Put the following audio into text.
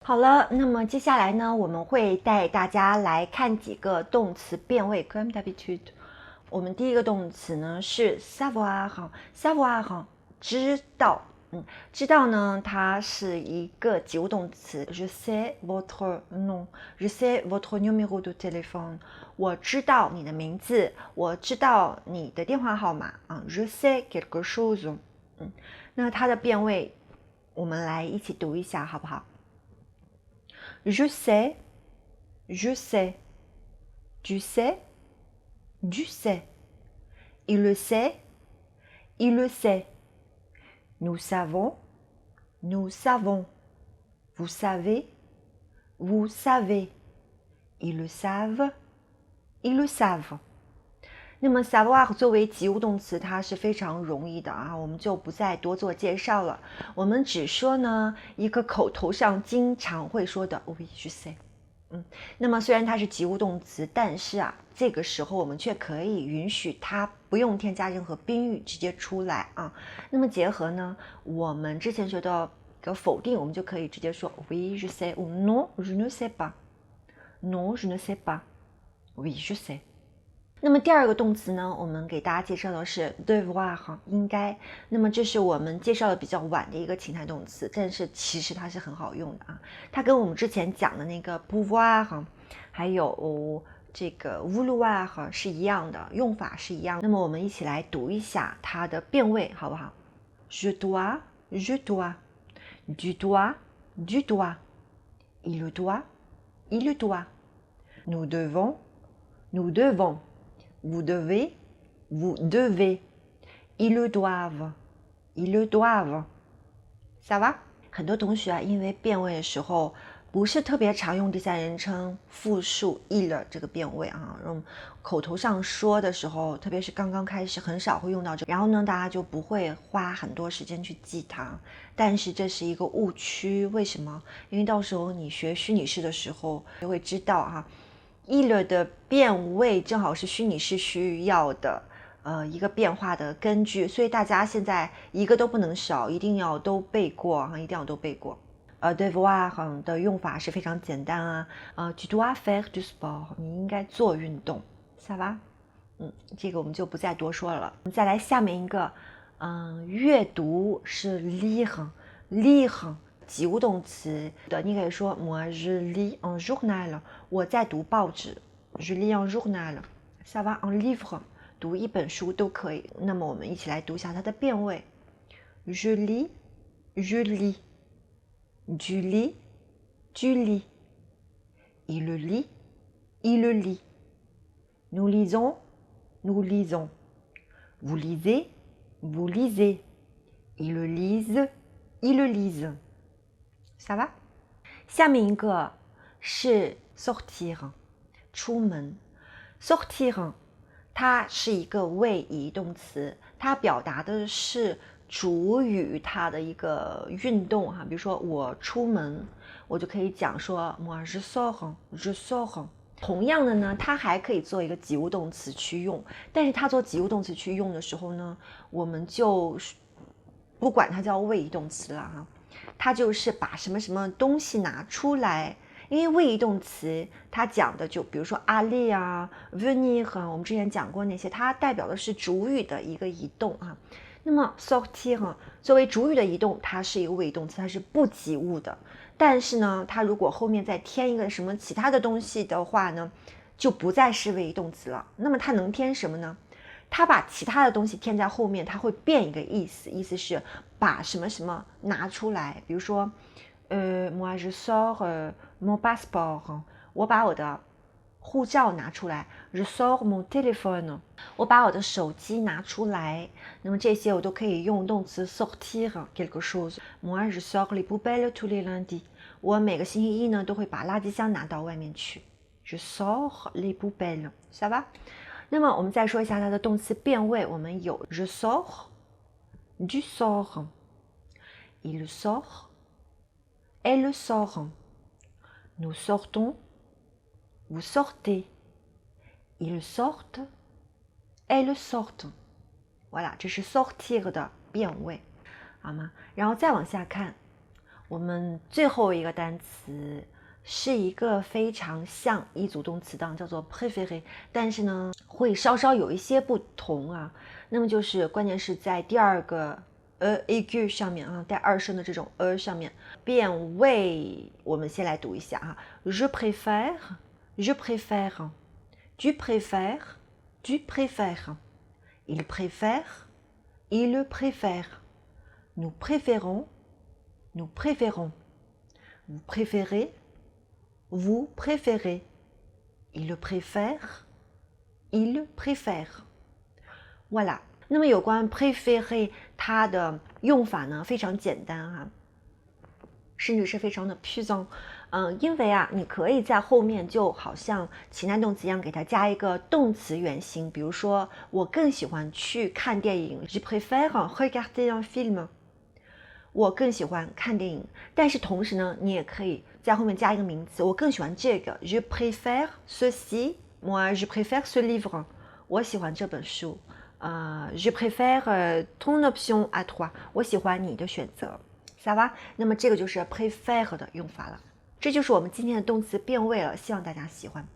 好了，那么接下来呢，我们会带大家来看几个动词变位。Comme d'habitude，我们第一个动词呢是 savoir，savoir 知道。知道呢，它是一个及物动词。Je sais votre nom，je sais votre numéro de téléphone。我知道你的名字，我知道你的电话号码啊。Je sais quelque chose。那它的变位，我们来一起读一下，好不好？Je sais, je sais, tu sais, tu sais, il le sait, il le sait, nous savons, nous savons, vous savez, vous savez, ils le savent, ils le savent。那么 savoir 作为及物动词，它是非常容易的啊，我们就不再多做介绍了。我们只说呢一个口头上经常会说的 oui je sais。那么虽然它是及物动词，但是啊，这个时候我们却可以允许它不用添加任何宾语直接出来啊。那么结合呢，我们之前学的一个否定，我们就可以直接说 oui je sais ou non je ne sais pas。non je ne sais pas。oui je sais。那么第二个动词呢，我们给大家介绍的是 devoir， 应该。那么这是我们介绍的比较晚的一个情态动词，但是其实它是很好用的啊。它跟我们之前讲的那个 pouvoir， 还有这个 vouloir 是一样的，用法是一样的。那么我们一起来读一下它的变位，好不好？ Je dois, je dois, tu dois, tu dois, il doit, il doit, nous devons, nous devons。Vous devez, vous devez. Ils doivent, ils doivent. Ça va？ 很多同学啊，因为变位的时候不是特别常用第三人称复数 il 这个变位啊，口头上说的时候，特别是刚刚开始，很少会用到这个。然后呢，大家就不会花很多时间去记它。但是这是一个误区，为什么？因为到时候你学虚拟式的时候，就会知道哈。il 的变位正好是虚拟式需要的一个变化的根据，所以大家现在一个都不能少，一定要都背过哈，一定要都背过。devoir 的用法是非常简单啊，tu dois faire du sport， 你应该做运动，ça va？这个我们就不再多说了。我们再来下面一个，阅读是 lire，lire。及物动词的，你可以说 moi je lis un journal， 我在读报纸 je lis un journal， ça va un livre， 读一本书都可以。那么我们一起来读一下它的变位 je lis, je lis, tu lis, tu lis, il lit, il lit, nous lisons, nous lisons, vous lisez, vous lisez, ils lisent, ils lisent。Ça va？ 下面一个是 sortir， 出门。sortir 它是一个位移动词，它表达的是主语它的一个运动哈。比如说我出门，我就可以讲说 moi je sors, je sors。同样的呢，它还可以做一个及物动词去用，但是它做及物动词去用的时候呢，我们就不管它叫位移动词了哈。它就是把什么什么东西拿出来，因为位移动词它讲的就比如说 aller 啊 venir 啊，我们之前讲过那些，它代表的是主语的一个移动啊。那么 sortir 作为主语的移动，它是一个位移动词，它是不及物的。但是呢，它如果后面再添一个什么其他的东西的话呢，就不再是位移动词了。那么它能添什么呢？它把其他的东西添在后面，它会变一个意思，意思是把什么什么拿出来。比如说moi je sors mon passeport， 我把我的护照拿出来 je sors mon téléphone， 我把我的手机拿出来。那么这些我都可以用动词 sortir quelque chose。 moi je sors les poubelles tous les lundis， 我每个星期一呢都会把垃圾箱拿到外面去 je sors les poubelles， ça va？那么我们再说一下它的动词变位，我们有 je sors, tu sors, il sort, elle sort, nous sortons, vous sortez, ils sortent, elles sortent。 voilà， 这是 sortir 的变位，好吗？然后再往下看，我们最后一个单词是一个非常像一组动词的，叫做 préférer， 但是呢会稍稍有一些不同啊。那么就是关键是在第二个aigu 上面啊，带二声的这种上面。变位我们先来读一下啊 ，je préfère, je préfère, tu préfères, tu préfères, il préfère, il préfère, nous préférons, nous préférons, vous préférez, vous préférez, il préfère, il préfère. Voilà。那么有关 préférer 它的用法呢，非常简单啊，甚至是非常的 puissant。因为啊，你可以在后面就好像其他动词一样，给它加一个动词原形。比如说，我更喜欢去看电影 ，je préfère regarder un film。我更喜欢看电影，但是同时呢，你也可以在后面加一个名词，我更喜欢这个 ，je préfère ceci，moi je préfère ce livre。我喜欢这本书。je préfère ton option à toi。我喜欢你的选择。ça va？那么这个就是 préfère 的用法了。这就是我们今天的动词变位了，希望大家喜欢。